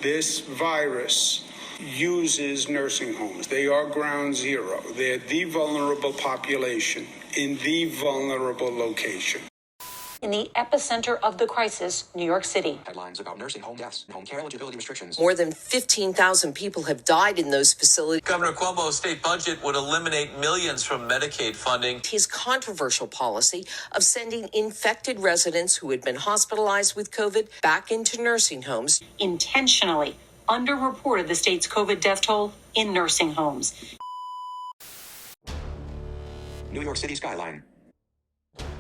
This virus uses nursing homes. They are ground zero. They're the vulnerable population in the vulnerable location. In the epicenter of the crisis, New York City. Headlines about nursing home deaths and home care eligibility restrictions. More than 15,000 people have died in those facilities. Governor Cuomo's state budget would eliminate millions from Medicaid funding. His controversial policy of sending infected residents who had been hospitalized with COVID back into nursing homes. Intentionally underreported the state's COVID death toll in nursing homes. New York City skyline.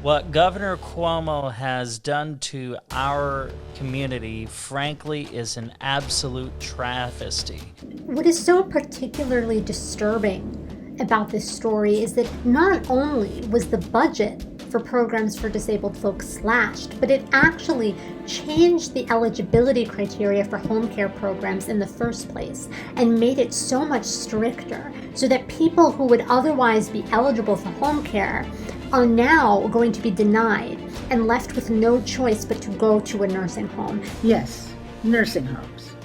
What Governor Cuomo has done to our community, frankly, is an absolute travesty. What is so particularly disturbing about this story is that not only was the budget for programs for disabled folks slashed, but it actually changed the eligibility criteria for home care programs in the first place and made it so much stricter so that people who would otherwise be eligible for home care are now going to be denied and left with no choice but to go to a nursing home. Yes, nursing homes.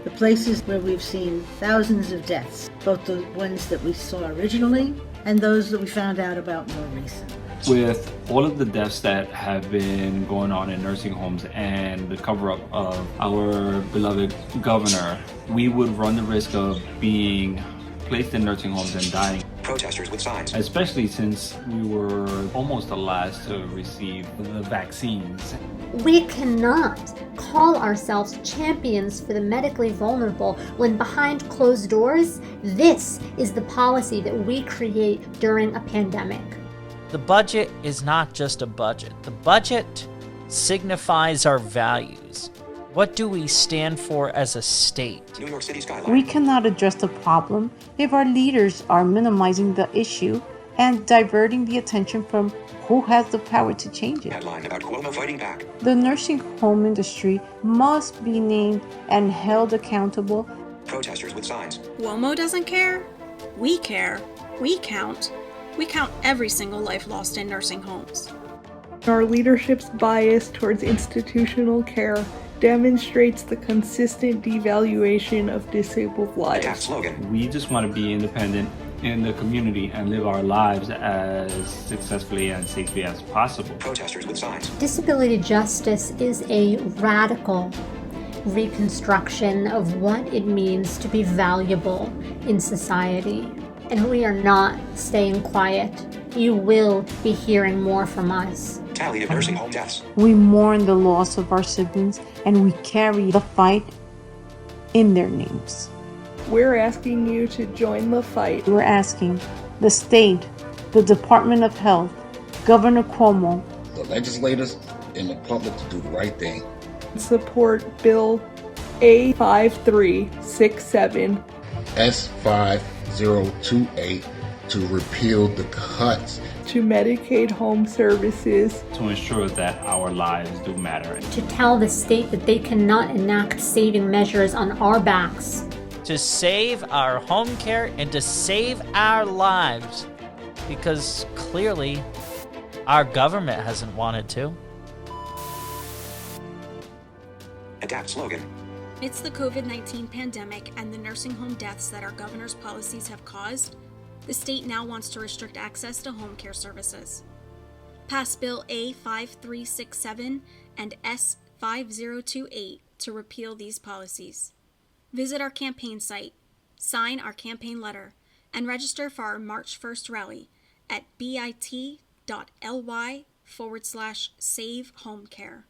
The places where we've seen thousands of deaths, both the ones that we saw originally and those that we found out about more recently. With all of the deaths that have been going on in nursing homes and the cover-up of our beloved governor, we would run the risk of being placed in nursing homes and dying. Protesters with signs. Especially since we were almost the last to receive the vaccines. We cannot call ourselves champions for the medically vulnerable when behind closed doors, this is the policy that we create during a pandemic. The budget is not just a budget. The budget signifies our values. What do we stand for as a state? New York City skyline. We cannot address the problem if our leaders are minimizing the issue and diverting the attention from who has the power to change it. Headline about Cuomo fighting back. The nursing home industry must be named and held accountable. Protesters with signs. Cuomo doesn't care. We care. We count. We count every single life lost in nursing homes. Our leadership's bias towards institutional care demonstrates the consistent devaluation of disabled lives. Attack slogan. We just want to be independent in the community and live our lives as successfully and safely as possible. Protesters with signs. Disability justice is a radical reconstruction of what it means to be valuable in society. And we are not staying quiet. You will be hearing more from us. Tally of nursing home deaths. We mourn the loss of our siblings and we carry the fight in their names. We're asking you to join the fight. We're asking the state, the Department of Health, Governor Cuomo, the legislators, and the public to do the right thing. Support Bill A5367 S5028 to repeal the cuts to Medicaid home services, to ensure that our lives do matter. To tell the state that they cannot enact saving measures on our backs. To save our home care and to save our lives. Because clearly, our government hasn't wanted to. Adapt slogan. It's the COVID-19 pandemic and the nursing home deaths that our governor's policies have caused. The state now wants to restrict access to home care services. Pass Bill A5367 and S5028 to repeal these policies. Visit our campaign site, sign our campaign letter, and register for our March 1st rally at bit.ly/save home care.